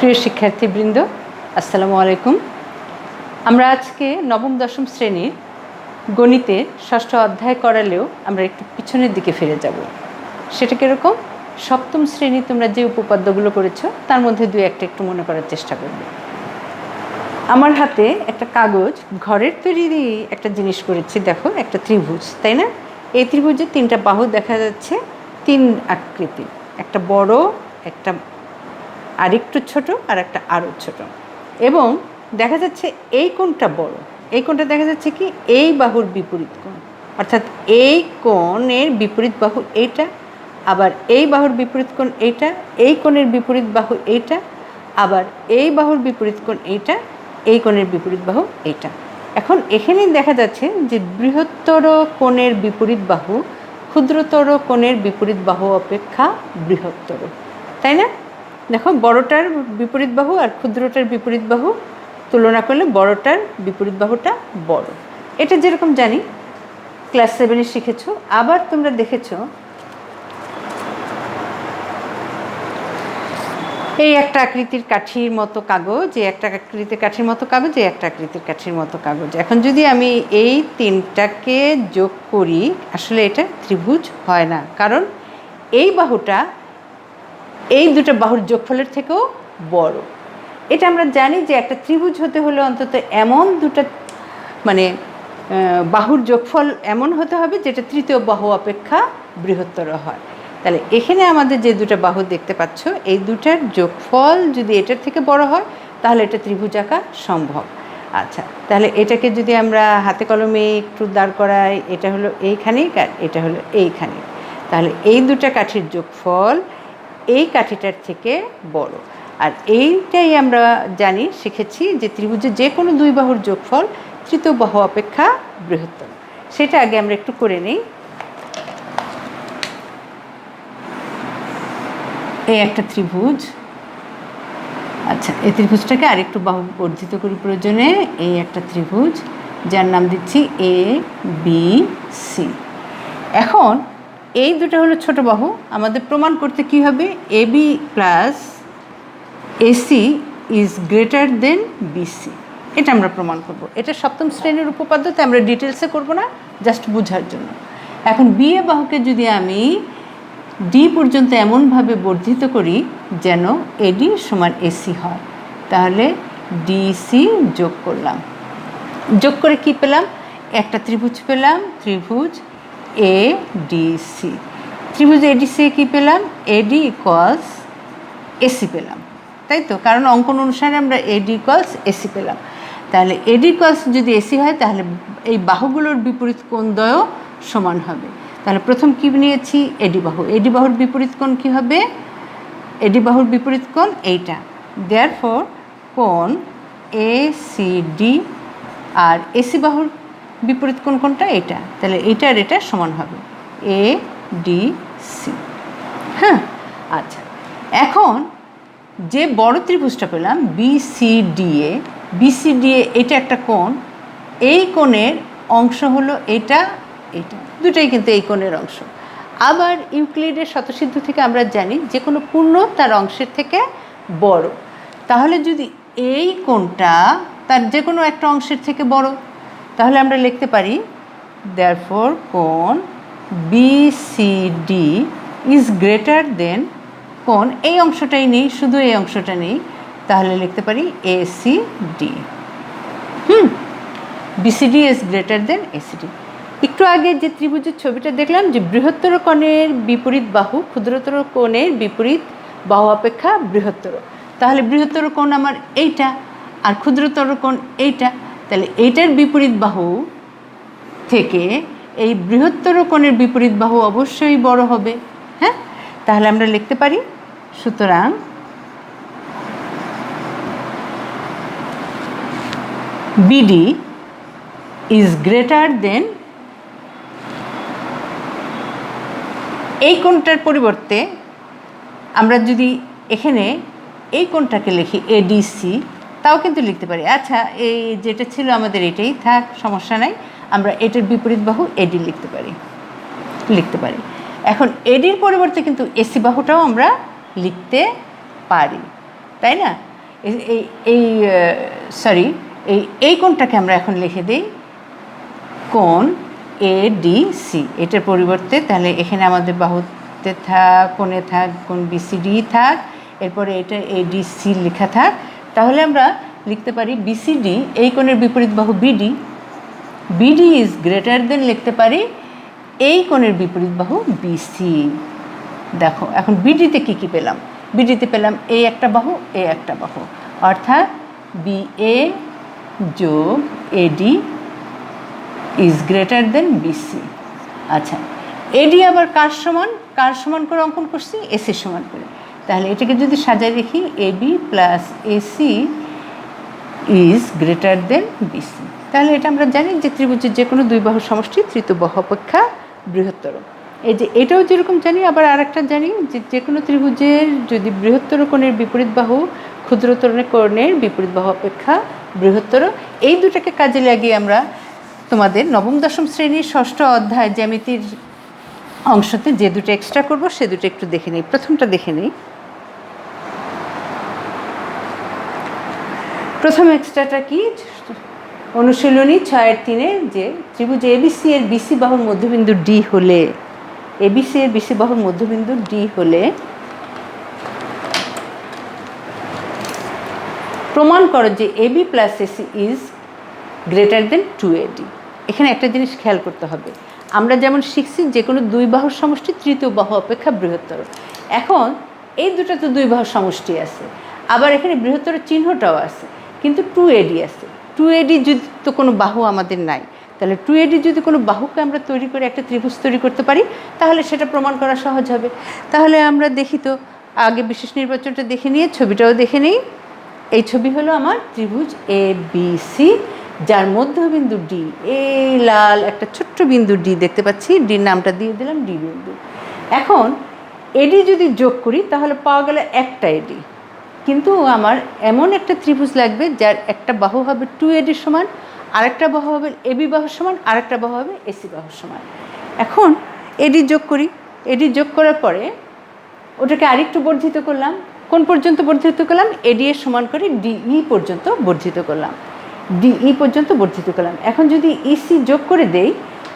প্রিয় শিক্ষার্থীবৃন্দ, আসসালামু আলাইকুম। আমরা আজকে নবম দশম শ্রেণীর গণিতের ষষ্ঠ অধ্যায় করালেও আমরা একটু পিছনের দিকে ফিরে যাব। সেটা কীরকম? সপ্তম শ্রেণী তোমরা যে উপপাদ্যগুলো করেছো তার মধ্যে দুই একটা একটু মনে করার চেষ্টা করবে। আমার হাতে একটা কাগজ, ঘরের তৈরি একটা জিনিস করেছি, দেখো একটা ত্রিভুজ, তাই না? এই ত্রিভুজের তিনটা বাহু দেখা যাচ্ছে, তিন আকৃতি, একটা বড়, একটা আরেকটু ছোট, আর একটা আরও ছোট। এবং দেখা যাচ্ছে এই কোণটা বড়, এই কোণটা দেখা যাচ্ছে কি এই বাহুর বিপরীত কোণ, অর্থাৎ এই কোণের বিপরীত বাহু এইটা, আবার এই বাহুর বিপরীত কোণ এইটা, এই কোণের বিপরীত বাহু এইটা, আবার এই বাহুর বিপরীত কোণ এইটা, এই কোণের বিপরীত বাহু এইটা। এখন এখানেই দেখা যাচ্ছে যে বৃহত্তর কোণের বিপরীত বাহু ক্ষুদ্রতর কোণের বিপরীত বাহু অপেক্ষা বৃহত্তর, তাই না? দেখো, বড়টার বিপরীত বাহু আর ক্ষুদ্রটার বিপরীত বাহু তুলনা করলে বড়টার বিপরীত বাহুটা বড়। এটা যেরকম জানি, ক্লাস 7-এ শিখেছো। আবার তোমরা দেখেছো এই একটা আকৃতির কাঠির মতো কাগজ, এই একটা আকৃতির কাঠির মতো কাগজ, এই একটা আকৃতির কাঠির মতো কাগজ। এখন যদি আমি এই তিনটাকে যোগ করি, আসলে এটা ত্রিভুজ হয় না, কারণ এই বাহুটা এই দুটো বাহুর যোগফলের থেকেও বড়। এটা আমরা জানি যে একটা ত্রিভুজ হতে হলে অন্তত এমন দুটো বাহুর যোগফল এমন হতে হবে যেটা তৃতীয় বাহু অপেক্ষা বৃহত্তর হয়। তাহলে এখানে আমাদের যে দুটো বাহু দেখতে পাচ্ছ, এই দুটার যোগফল যদি এটার থেকে বড় হয় তাহলে এটা ত্রিভুজ আঁকা সম্ভব। আচ্ছা, তাহলে এটাকে যদি আমরা হাতে কলমে একটু দাঁড় করাই, এটা হলো এইখানেই আর এটা হলো এইখানে, তাহলে এই দুটো কাঠির যোগফল এই কাঠিটার থেকে বড়। আর এইটাই আমরা জানি, শিখেছি যে ত্রিভুজের যে কোনো দুই বাহুর যোগফল তৃতীয় বাহু অপেক্ষা বৃহত্তর। সেটা আগে আমরা একটু করে নিই। এই একটা ত্রিভুজ, আচ্ছা এই ত্রিভুজটাকে আরেকটু বাহু বর্ধিত করি প্রয়োজনে। এই একটা ত্রিভুজ যার নাম দিচ্ছি এ বি সি। এখন এই দুটো হলো ছোট বাহু, আমাদের প্রমাণ করতে কি হবে? A B plus AC is greater than BC, এটা আমরা প্রমাণ করব। এটা সপ্তম শ্রেণীর উপপাদ্যতে আমরা ডিটেলসে করব না, জাস্ট বোঝার জন্য। এখন বি এ বাহুকে যদি আমি ডি পর্যন্ত এমনভাবে বর্ধিত করি যেন এডি সমান এসি হয়, তাহলে ডিসি যোগ করলাম, যোগ করে কি পেলাম? একটা ত্রিভুজ পেলাম, ত্রিভুজ এ ডিসি। ত্রিভুজ এডিসি কি পেলাম? এডি ইকুয়ালস এসি পেলাম, তাই তো? কারণ অঙ্কন অনুসারে আমরা এডি ইকুয়ালস এসি পেলাম। তাহলে এডি ইকুয়ালস যদি এসি হয় তাহলে এই বাহুগুলোর বিপরীত কোণদ্বয় সমান হবে। তাহলে প্রথম কি নিয়েছি? এডি বাহু। এডি বাহুর বিপরীত কোণ কী হবে? এডি বাহুর বিপরীত কোণ এইটা, দেয়ারফর কোণ এ সি ডি, আর এসি বাহুর বিপরীত কোণ কোনটা? এটা। তাহলে এইটা আর এটা সমান হবে এ ডি সি। হ্যাঁ, আচ্ছা এখন যে বড় ত্রিভুজটা পেলাম বিসিডিএ, বিসিডিএ এটা একটা কোণ, এই কোণের অংশ হলো এটা, এটা দুটাই কিন্তু এই কোণের অংশ। আবার ইউক্লিডের শতসিদ্ধ থেকে আমরা জানি যে কোনো পূর্ণ তার অংশের থেকে বড়। তাহলে যদি এই কোণটা তার যে কোনো একটা অংশের থেকে বড়, তাহলে আমরা লিখতে পারি দেয়ারফর কোণ বিসিডি ইজ গ্রেটার দেন কোণ, এই অংশটাই নেই, শুধু এই অংশটা নেই, তাহলে লিখতে পারি ACD. BCD is greater then ACD. একটু আগে যে ত্রিভুজের ছবিটা দেখলাম যে বৃহত্তর কোণের বিপরীত বাহু ক্ষুদ্রতর কোণের বিপরীত বাহু অপেক্ষা বৃহত্তর, তাহলে বৃহত্তর কোণ আমার এইটা আর ক্ষুদ্রতর কোণ এইটা, তাহলে এইটার বিপরীত বাহু থেকে এই বৃহত্তর কোণের বিপরীত বাহু অবশ্যই বড় হবে। হ্যাঁ, তাহলে আমরা লিখতে পারি সুতরাং বিডি ইজ গ্রেটার দেন, এই কোণটার পরিবর্তে আমরা যদি এখানে এই কোণটাকে লিখি এডিসি, তাও কিন্তু লিখতে পারি। আচ্ছা, এই যেটা ছিল আমাদের এটাই থাক, সমস্যা নাই, আমরা এটার বিপরীত বাহু এডি লিখতে পারি। এখন এডির পরিবর্তে কিন্তু এসি বাহুটাও আমরা লিখতে পারি, তাই না? এই এই সরি এই কোণটাকে আমরা এখন লিখে দিই কোণ ADC। এটার পরিবর্তে তাহলে এখানে আমাদের বাহুতে থাক, কোণে থাক কোণ BCD থাক, এরপরে এটা ADC লেখা থাক। তাহলে আমরা লিখতে পারি BCD এই কোণের বিপরীত বাহু BD, BD ইজ গ্রেটার দেন লিখতে পারি এই কোণের বিপরীত বাহু BC। দেখো এখন BD-তে কী পেলাম, BD-তে পেলাম এই একটা বাহু, এই একটা বাহু, অর্থাৎ BA যোগ AD is greater then BC। আচ্ছা, AD আবার কার সমান করে অঙ্কন করছি, AC সমান করে। তাহলে এটাকে যদি সাজায় দেখি AB plus AC is greater then BC। তাহলে এটা আমরা জানি যে ত্রিভুজের যে কোনো দুই বাহুর সমষ্টি তৃতীয় বাহু অপেক্ষা বৃহত্তর। এই যে এটাও যেরকম জানি, আবার আরেকটা জানি যে যে কোনো ত্রিভুজের যদি বৃহত্তর কোণের বিপরীত বাহু ক্ষুদ্রতর কোণের বিপরীত বাহু অপেক্ষা বৃহত্তর। এই দুটাকে কাজে লাগিয়ে আমরা তোমাদের নবম দশম শ্রেণীর ষষ্ঠ অধ্যায় জ্যামিতির অংশতে যে দুটো এক্সট্রা করব সে দুটো একটু দেখে নেই। প্রথমটা দেখে নেই। প্রথম এক্সট্রাটা কি, অনুশীলনী 6-3 যে ত্রিভুজ ABC এর BC বাহুর মধ্যবিন্দু D হলে, ABC এর BC বাহুর মধ্যবিন্দু D হলে প্রমাণ করো যে AB plus AC is greater then 2AD। এখানে একটা জিনিস খেয়াল করতে হবে, আমরা যেমন শিখছি যে কোনো দুই বাহুর সমষ্টি তৃতীয় বাহু অপেক্ষা বৃহত্তর। এখন এই দুটো তো দুই বাহুর সমষ্টি আছে, আবার এখানে বৃহত্তর চিহ্নটাও আছে, কিন্তু 2AD আছে। 2AD যদি তো কোনো বাহু আমাদের নাই, তাহলে 2AD যদি কোনো বাহুকে আমরা তৈরি করে একটা ত্রিভুজ তৈরি করতে পারি তাহলে সেটা প্রমাণ করা সহজ হবে। তাহলে আমরা দেখি তো, আগে বিশেষ নির্বাচনটা দেখে নিয়ে ছবিটাও দেখে নিই। এই ছবি হলো আমার ত্রিভুজ ABC যার মধ্যবিন্দু D, এই লাল একটা ছোট্ট বিন্দু D দেখতে পাচ্ছি, ডির নামটা দিয়ে দিলাম D বিন্দু। এখন AD যদি যোগ করি তাহলে পাওয়া গেল একটা AD, কিন্তু আমার এমন একটা ত্রিভুজ লাগবে যার একটা বাহু হবে 2AD সমান, আরেকটা বাহু হবে AB বাহুর সমান, আরেকটা বাহু হবে AC বাহুর সমান। এখন AD যোগ করি, AD যোগ করার পরে ওটাকে আরেকটু বর্ধিত করলাম। কোন পর্যন্ত বর্ধিত করলাম, AD এর সমান করে DE পর্যন্ত বর্ধিত করলাম, DE পর্যন্ত বর্ধিত করলাম। এখন যদি EC যোগ করে দেই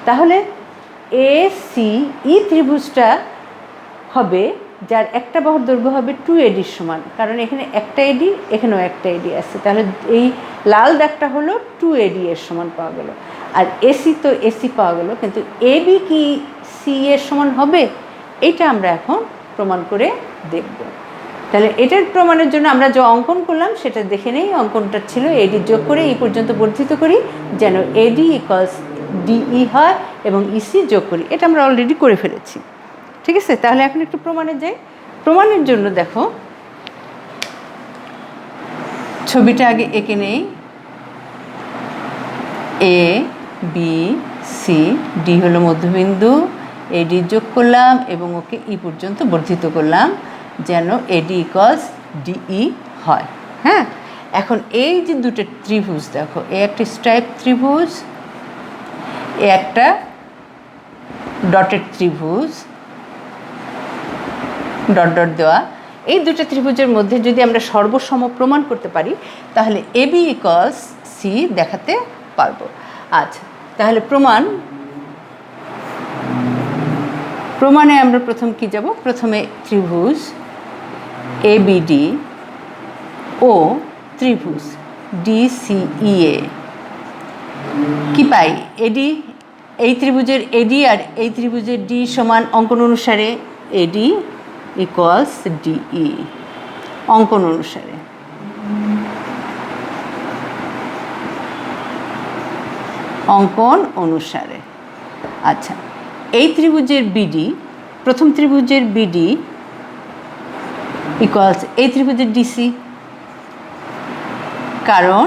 তাহলে ACE ত্রিভুজটা হবে যার একটা বাহুর দৈর্ঘ্য হবে 2AD সমান, কারণ এখানে একটা AD, এখানেও একটা AD আছে। তাহলে এই লাল দাগটা হলো 2AD এর সমান পাওয়া গেল। আর AC তো AC পাওয়া গেল, কিন্তু AB কি C এর সমান হবে, এটা আমরা এখন প্রমাণ করে দেখব। তাহলে এটার প্রমাণের জন্য আমরা যে অঙ্কন করলাম সেটা দেখে নেই। অঙ্কনটা ছিল AD যোগ করে এই পর্যন্ত বর্ধিত করি যেন AD ইকুয়ালস DE হয় এবং EC যোগ করি। এটা আমরা অলরেডি করে ফেলেছি, ঠিক আছে। তাহলে এখন একটু প্রমাণে যাই। প্রমাণের জন্য দেখো ছবিটা আগে এঁকে নেই। ABCD হলো মধ্যবিন্দু, AD যোগ করলাম এবং ওকে E পর্যন্ত বর্ধিত করলাম যেন AD ইকুয়ালস DE হয়। হ্যাঁ, এখন এই যে দুটো ত্রিভুজ দেখো, এ একটা স্ট্রাইপ ত্রিভুজ, এ একটা ডটেড ত্রিভুজ, ডট ডট দেওয়া। এই দুটো ত্রিভুজের মধ্যে যদি আমরা সর্বসম প্রমাণ করতে পারি তাহলে AB ইকুয়ালস C দেখাতে পারবো। আচ্ছা, তাহলে প্রমাণে আমরা প্রথম কি যাব, প্রথমে ত্রিভুজ ABD ও ত্রিভুজ DCEA কি পাই, AD এই ত্রিভুজের AD আর এই ত্রিভুজের D সমান অঙ্কন অনুসারে AD ইকুয়ালস DE অঙ্কন অনুসারে। অঙ্কন অনুসারে আচ্ছা, এই ত্রিভুজের BD, প্রথম ত্রিভুজের BD ইকুয়ালস এই ত্রিভুজের DC, কারণ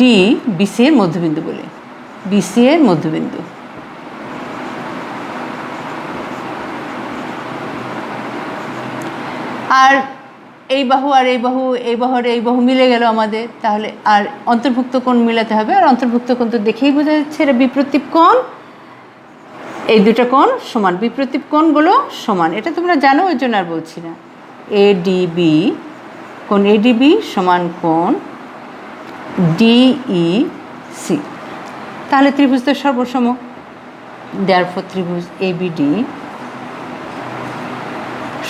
D BC এর মধ্যবিন্দু বলে, BC এর মধ্যবিন্দু। আর এই বাহু আর এই বাহু, এই বাহু আর এই বাহু মিলে গেল আমাদের, তাহলে আর অন্তর্ভুক্ত কোণ মিলাতে হবে। আর অন্তর্ভুক্ত কোণ তো দেখেই বোঝা যাচ্ছে এটা বিপ্রতীপ কোণ। এই দুটো কোণ সমান, বিপ্রতীপ কোণগুলো সমান, এটা তোমরা জানো, ওই জন্য আর বলছি না। ADB কোণ এডিবি সমান কোণ ডিইসি। তাহলে ত্রিভুজ তো সর্বসম, দেয়ারফর ত্রিভুজ এবিডি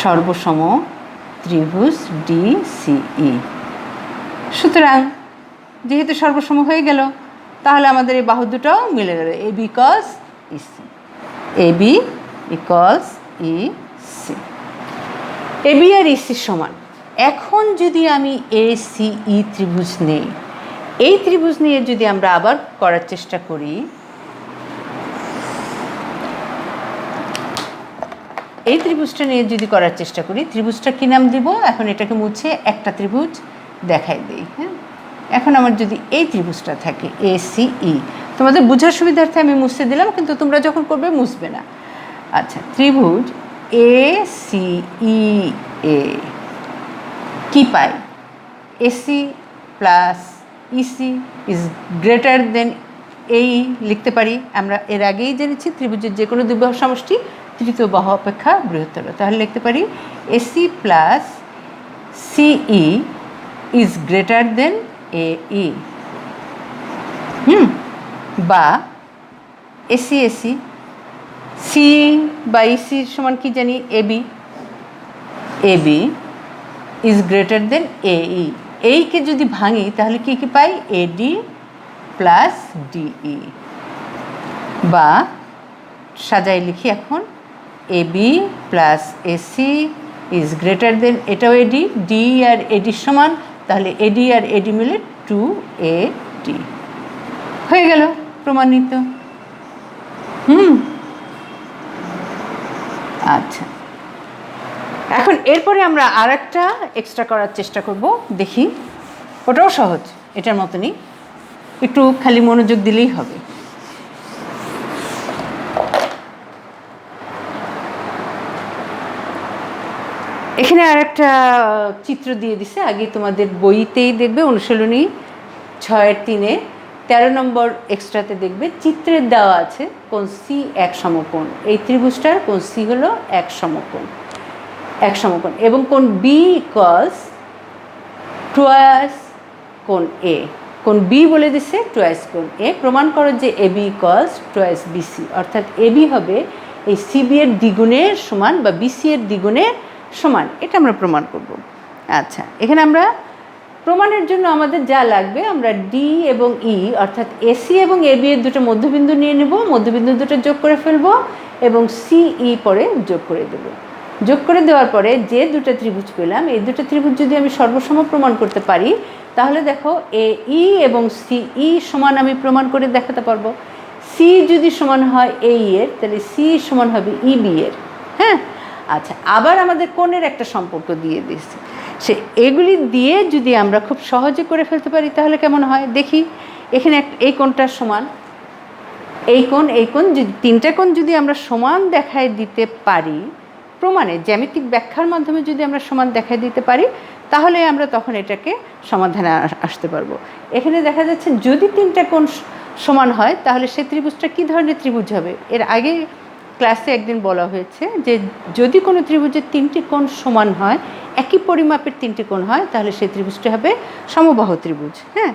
সর্বসম ত্রিভুজ ডিসিই। সুতরাং যেহেতু সর্বসম হয়ে গেল, তাহলে আমাদের এই বাহু দুটাও মিলে গেল, AB equals EC, AB equals EC. AB আর ইসি সমান। এখন যদি আমি এসিই ত্রিভুজ নেই, এই ত্রিভুজ নিয়ে যদি আমরা আবার করার চেষ্টা করি, এই ত্রিভুজটা নিয়ে যদি করার চেষ্টা করি, ত্রিভুজটা কী নাম দিব? এখন এটাকে মুছে একটা ত্রিভুজ দেখাই দিই। হ্যাঁ, এখন আমার যদি এই ত্রিভুজটা থাকে এসিই, তোমাদের বোঝার সুবিধার্থে আমি মুছে দিলাম, কিন্তু তোমরা যখন করবে মুছবে না। আচ্ছা, ত্রিভুজ এসিই এ কী পাই? AC plus EC is greater than AE লিখতে পারি। আমরা এর আগেই জেনেছি ত্রিভুজের যে কোনো দুই বাহু সমষ্টি তৃতীয় বাহু অপেক্ষা বৃহত্তর। তাহলে লিখতে পারি AC plus CE is greater than AE. বা এসি এসি, সি বা ইসি সমান কি জানি? AB, AB is greater than AE. এইকে যদি ভাঙি তাহলে কি কি পাই? এডি প্লাস ডিই। বা সাজাই লিখি এখন, AB plus AC is greater than, এটাও এডি, ডি আর এডির সমান, তাহলে এডি আর এডি মিলে 2AD হয়ে গেল, প্রমাণিত। আচ্ছা, এখন এরপরে আমরা আর একটা এক্সট্রা করার চেষ্টা করব, দেখি। ওটাও সহজ, এটার মতনই, একটু খালি মনোযোগ দিলেই হবে। এখানে আর একটা চিত্র দিয়ে দিছে, আগে তোমাদের বইতেই দেখবে অনুশীলনী 6-3 13 নম্বর এক্সট্রাতে দেখবে চিত্রের দেওয়া আছে কোণ সি এক সমকোণ। এই ত্রিভুজটার কোণ সি হলো এক সমকোণ, এক সমকোণ, এবং কোণ বি ইকুয়ালস টুয়াইস কোণ এ। কোণ বি বলে দিছে টুয়াইস কোণ এ। প্রমাণ করো যে A B equals twice BC, অর্থাৎ এ বি হবে এই সিবি এর দ্বিগুণের সমান বা বিসি এর দ্বিগুণের সমান। এটা আমরা প্রমাণ করব। আচ্ছা, এখানে আমরা প্রমাণের জন্য আমাদের যা লাগবে, আমরা ডি এবং ই অর্থাৎ এসি এবং এবি এর দুটো মধ্যবিন্দু নিয়ে নেব, মধ্যবিন্দু দুটো যোগ করে ফেলবো এবং সিই পরে যোগ করে দেব। যোগ করে দেওয়ার পরে যে দুটো ত্রিভুজ পেলাম, এই দুটো ত্রিভুজ যদি আমি সর্বসম প্রমাণ করতে পারি, তাহলে দেখো এ ই এবং সিই সমান আমি প্রমাণ করে দেখাতে পারবো। সি যদি সমান হয় এই এর, তাহলে সি সমান হবে ইবি এর। হ্যাঁ, আচ্ছা, আবার আমাদের কোণের একটা সম্পর্ক দিয়ে দিয়েছে, সে এগুলি দিয়ে যদি আমরা খুব সহজে করে ফেলতে পারি তাহলে কেমন হয় দেখি। এখানে এই কোণটা সমান, এই কোণ, এই কোণ, যদি তিনটা কোণ যদি আমরা সমান দেখায় দিতে পারি, প্রমাণে জ্যামিতিক ব্যাখ্যার মাধ্যমে যদি আমরা সমান দেখায় দিতে পারি, তাহলে আমরা তখন এটাকে সমাধানে আসতে পারবো। এখানে দেখা যাচ্ছে যদি তিনটা কোণ সমান হয়, তাহলে সে ত্রিভুজটা কী ধরনের ত্রিভুজ হবে? এর আগে ক্লাসে একদিন বলা হয়েছে যে যদি কোনো ত্রিভুজের তিনটি কোণ সমান হয়, একই পরিমাপের তিনটি কোণ হয়, তাহলে সেই ত্রিভুজটি হবে সমবাহু ত্রিভুজ। হ্যাঁ,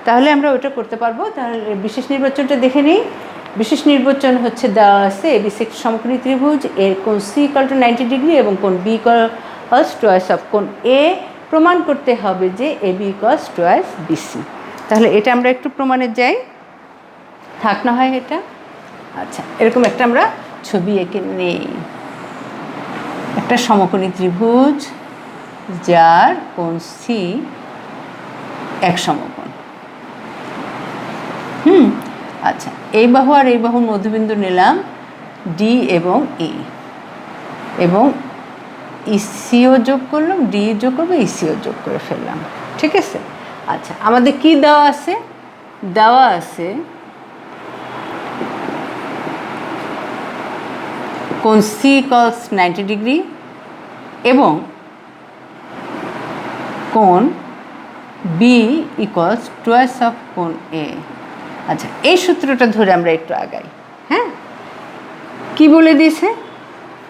তাহলে আমরা ওটা করতে পারবো। তাহলে বিশেষ নির্বাচনটা দেখে নিই। বিশেষ নির্বাচন হচ্ছে দেওয়া আছে এবিসি একটি সমকোণী ত্রিভুজ, এর কোণ সি ইকুয়াল টু 90 ডিগ্রি এবং কোণ বি ইকুয়ালস টুয়াইস অফ কোণ এ। প্রমাণ করতে হবে যে A B equals twice BC. তাহলে এটা আমরা একটু প্রমাণে যাই, থাক না হয় এটা। আচ্ছা, এরকম একটা আমরা ছবি এঁকে নেই। একটা সমকোণী ত্রিভুজ যার কোণ সি এক সমকোণ। আচ্ছা, এই বাহু আর এই বাহুর মধ্যবিন্দু নিলাম ডি এবং ই, এবং ইসিও যোগ করলাম, ডি যোগ করবো, ইসিও যোগ করে ফেললাম। ঠিক আছে। আচ্ছা, আমাদের কি দেওয়া আছে? দেওয়া আছে কোণ সি ইকুয়ালস 90 ডিগ্রি এবং কোণ বি ইকুয়ালস টুয়াইস অফ কোণ এ। আচ্ছা, এই সূত্রটা ধরে আমরা একটু আগাই। হ্যাঁ, কি বলে দিয়েছে?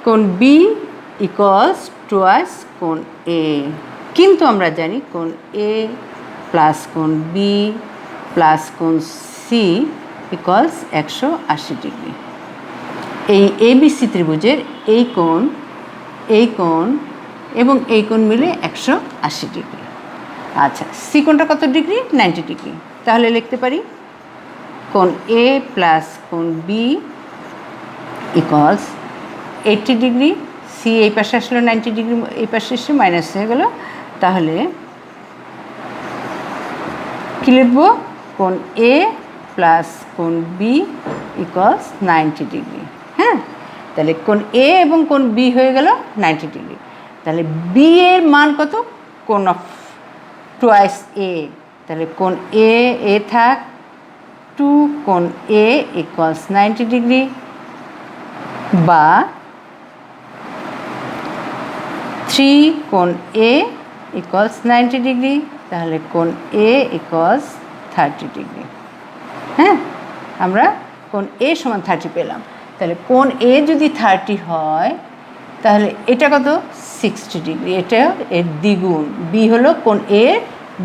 কোণ বি ইকুয়ালস টুয়াইস কোণ এ। কিন্তু আমরা জানি কোণ এ প্লাস কোণ বি প্লাস কোণ সি ইকুয়ালস 180 ডিগ্রি। এই এবিসি ত্রিভুজের এই কোণ এবং এই কোণ মিলে 180 ডিগ্রি। আচ্ছা, সি কোণটা কত ডিগ্রি? 90 ডিগ্রি। তাহলে লিখতে পারি কোণ এ প্লাস কোণ বি ইকুয়ালস 80 ডিগ্রি। সি এই পাশে আসলো 90 ডিগ্রি, এই পাশে এসে মাইনাস হয়ে গেল। তাহলে কী লিখব? কোণ এ প্লাস কোণ বি ইকুয়ালস 90 ডিগ্রি। হ্যাঁ, তাহলে কোণ এ এবং কোণ বি হয়ে গেল 90 ডিগ্রি। তাহলে বি এর মান কত? কোণ অফ টুয়াইস এ। তাহলে কোণ এ থাক 2 কোণ এ ইকুয়ালস 90 ডিগ্রি, বা 3 কোণ এ ইকুয়ালস 90 ডিগ্রি। তাহলে কোণ এ ইকুয়ালস 30 ডিগ্রি। হ্যাঁ, আমরা কোণ এ সমান 30 পেলাম। তাহলে কোণ এ যদি 30 হয় তাহলে এটা কত? 60 ডিগ্রি। এটা এর দ্বিগুণ। বি হলো কোণ এর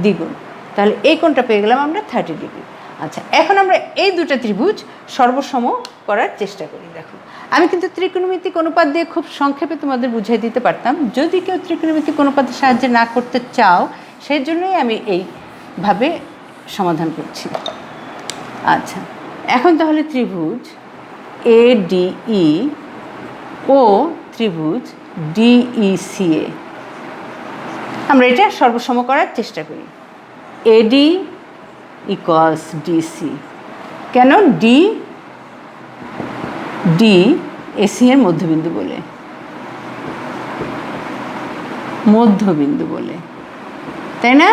দ্বিগুণ। তাহলে এই কোণটা পেয়ে গেলাম আমরা 30 ডিগ্রি। আচ্ছা, এখন আমরা এই দুটো ত্রিভুজ সর্বসম করার চেষ্টা করি। দেখো, আমি কিন্তু ত্রিকোণমিতিক অনুপাত দিয়ে খুব সংক্ষেপে তোমাদের বুঝিয়ে দিতে পারতাম। যদি কেউ ত্রিকোণমিতিক অনুপাতের সাহায্যে না করতে চাও, সেই জন্যই আমি এইভাবে সমাধান করছি। আচ্ছা, এখন তাহলে ত্রিভুজ ADE ও ত্রিভুজ DECA আমরা এটা সর্বসম করার চেষ্টা করি। AD equals DC। কেন? D AC এর মধ্যবিন্দু বলে, তাই না?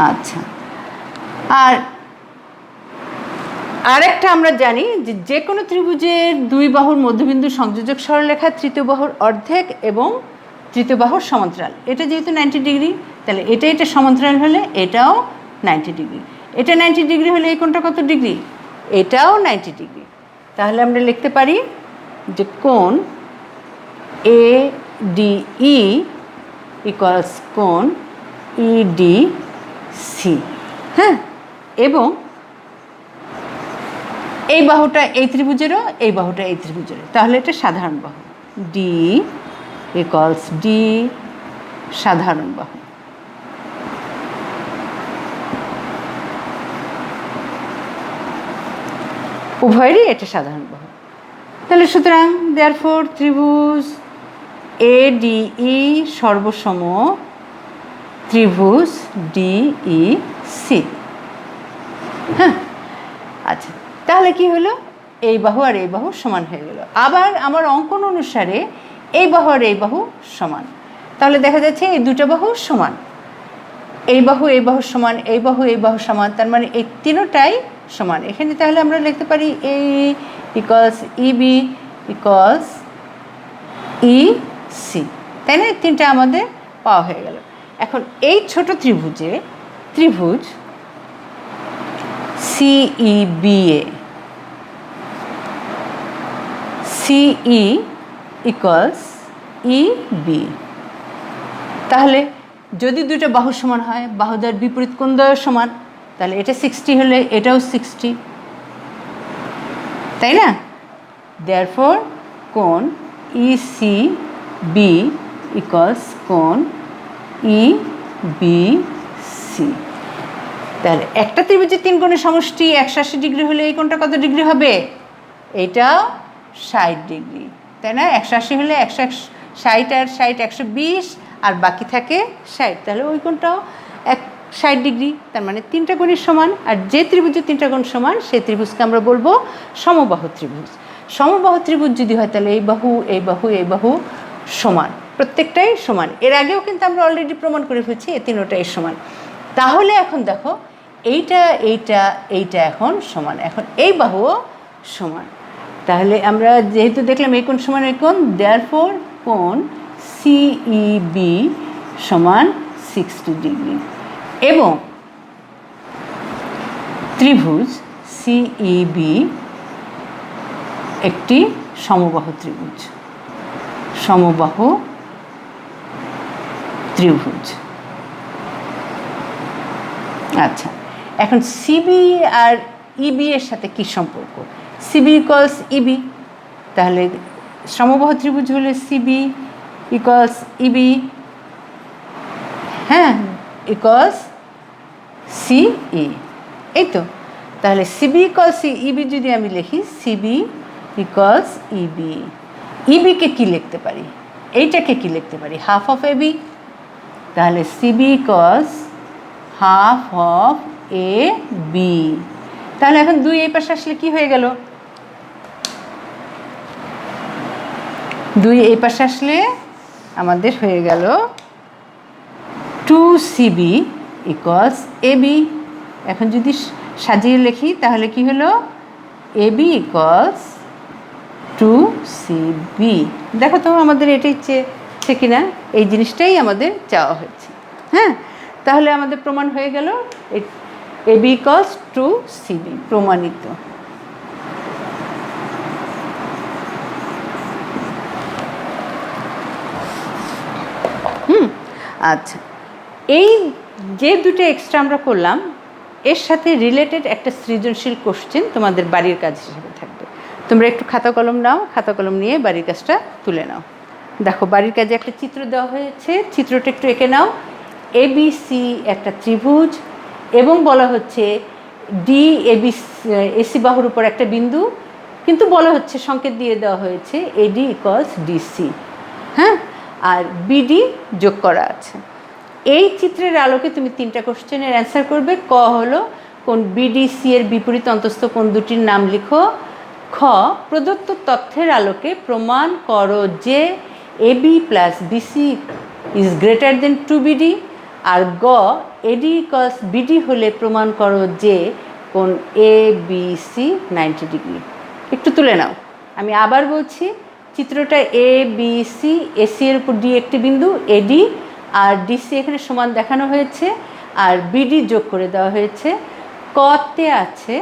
আচ্ছা, আরেকটা আমরা জানি যে কোনো ত্রিভুজের দুই বাহুর মধ্যবিন্দু সংযোজক সরলরেখা তৃতীয় বাহুর অর্ধেক এবং তৃতীয় বাহুর সমান্তরাল। এটা যেহেতু 90 ডিগ্রি, তাহলে এটা সমান্তরাল হলে এটাও 90 ডিগ্রি। এটা 90 ডিগ্রি হলে এই কোণটা কত ডিগ্রি? এটাও 90 ডিগ্রি। তাহলে আমরা লিখতে পারি যে কোণ ADE ইকুয়ালস কোণ EDC। হ্যাঁ, এবং এই বাহুটা এই ত্রিভুজেরও, এই বাহুটা এই ত্রিভুজেরও। তাহলে এটা সাধারণ বাহু। D ইকুয়ালস D সাধারণ বাহু। উভয়েরই এটা সাধারণ বাহু। তাহলে সুতরাং দেয়ারফর ত্রিভুজ ADE সর্বসম ত্রিভুজ DEC। হ্যাঁ, আচ্ছা, তাহলে কি হলো? এই বাহু আর এই বাহু সমান হয়ে গেল। আবার আমার অঙ্কন অনুসারে এই বাহু আর এই বাহু সমান। তাহলে দেখা যাচ্ছে এই দুটো বাহু সমান। এই বাহু সমান, এই বাহু সমান, তার মানে এই তিনটাই সমান। এখানে তাহলে আমরা লিখতে পারি A equals EB equals EC, তাই না? তিনটা আমাদের পাওয়া হয়ে গেল। এখন এই ছোট ত্রিভুজ CEBA, CE ইকুয়ালস EB। তাহলে যদি দুটো বাহু সমান হয়, বাহুদ্বয়ের বিপরীত কোণদ্বয় সমান, তাহলে এটা 60 হলে এটাও 60, তাই না? দেয়ারফর কোণ ECB ইকুয়ালস কোণ EBC। তাহলে একটা ত্রিভুজের তিন কোণের সমষ্টি 180 ডিগ্রি হলে এই কোণটা কত ডিগ্রি হবে? এটাও 60 ডিগ্রি, তাই না? 180 হলে 160 আর 60 120, আর বাকি থাকে 60। তাহলে ওই কোণটাও 60 ডিগ্রি। তার মানে তিনটা কোণের সমান। আর যে ত্রিভুজের তিনটা কোণ সমান সেই ত্রিভুজকে আমরা বলবো সমবাহু ত্রিভুজ। সমবাহু ত্রিভুজ যদি হয় তাহলে এই বাহু সমান, প্রত্যেকটাই সমান। এর আগেও কিন্তু আমরা অলরেডি প্রমাণ করে ফেলছি এই তিনটাই সমান। তাহলে এখন দেখো এইটা এখন সমান, এখন এই বাহুও সমান। তাহলে আমরা যেহেতু দেখলাম এই কোণ সমান এই কোণ, দেয়ারফর কোণ CEB সমান 60 ডিগ্রি। এবং ত্রিভুজ CEB একটি সমবাহু ত্রিভুজ। সমবাহু ত্রিভুজ। আচ্ছা, এখন সিবি আর ইবি এর সাথে কি সম্পর্ক? সিবি ইকুয়ালস ইবি, তাহলে সমবাহু ত্রিভুজ হলে সিবি ইকুয়ালস ইবি, হ্যাঁ, ইকুয়ালস সিই, এই তো। তাহলে সিবি ইকুয়ালস ইবি যদি আমি লিখি, সিবি ইকুয়ালস ইবি, ইবিকে কী লিখতে পারি? এইটাকে কি লিখতে পারি? Half of AB. তাহলে CB equals half of A B. তাহলে এখন 2 এই পাশে আসলে কি হয়ে গেল? 2 এই পাশে আসলে আমাদের হয়ে গেল 2CB ইকুয়ালস এবি। এখন যদি সাজিয়ে লিখি তাহলে কি হলো? AB equals 2CB। দেখো তো আমাদের এটাই চেয়েছে কিনা, এই জিনিসটাই আমাদের চাওয়া হয়েছে। হ্যাঁ, তাহলে আমাদের প্রমাণ হয়ে গেল এবি ইকুয়ালস 2CB, প্রমাণিত। আচ্ছা, এই যে দুটো এক্সট্রা আমরা করলাম এর সাথে রিলেটেড একটা সৃজনশীল কোশ্চেন তোমাদের বাড়ির কাজ হিসেবে থাকবে। তোমরা একটু খাতা কলম নাও, খাতা কলম নিয়ে বাড়ির কাজটা তুলে নাও। দেখো, বাড়ির কাজে একটা চিত্র দেওয়া হয়েছে, চিত্রটা একটু এঁকে নাও। এবিসি একটা ত্রিভুজ এবং বলা হচ্ছে ডি এসি বাহুর উপর একটা বিন্দু, কিন্তু বলা হচ্ছে সংকেত দিয়ে দেওয়া হয়েছে এডি ইকুয়ালস ডিসি, হ্যাঁ, আর বিডি যোগ করা আছে। এই চিত্রের আলোকে তুমি 3টা কোশ্চেনের অ্যান্সার করবে। ক হলো কোন বিডিসি এর বিপরীত অন্তস্থ কোণ দুটির নাম লিখো। খ, প্রদত্ত তথ্যের আলোকে প্রমাণ করো যে AB plus BC is greater than 2BD। আর গ, এডি ইকুয়ালস বিডি হলে প্রমাণ করো যে কোন এবিসি 90 ডিগ্রি। একটু তুলে নাও। আমি আবার বলছি, চিত্রটা এবিসি, এসি এর উপর ডি একটি বিন্দু, এডি আর ডিসি এখানে সমান দেখানো হয়েছে, আর বিডি যোগ করে দেওয়া হয়েছে। কতে আছে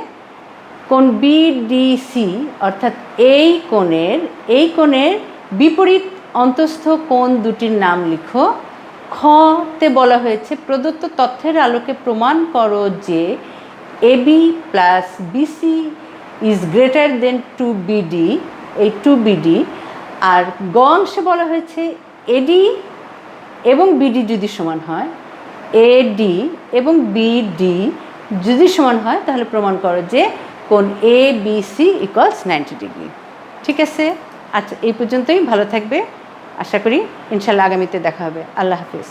কোণ বিডিসি, অর্থাৎ এই কোণের বিপরীত অন্তস্থ কোণ দুটির নাম লিখো। খতে বলা হয়েছে প্রদত্ত তথ্যের আলোকে প্রমাণ করো যে AB plus BC is greater than 2BD, এই 2BD। আর গ অংশে বলা হয়েছে এডি এবং বিডি যদি সমান হয়, এডি এবং বিডি যদি সমান হয় তাহলে প্রমাণ করো যে কোণ এবিসি ইকুয়ালস 90 ডিগ্রি। ঠিক আছে? আচ্ছা, এই পর্যন্তই। ভালো থাকবে, আশা করি ইনশাল্লাহ আগামীতে দেখা হবে। আল্লাহ হাফিজ।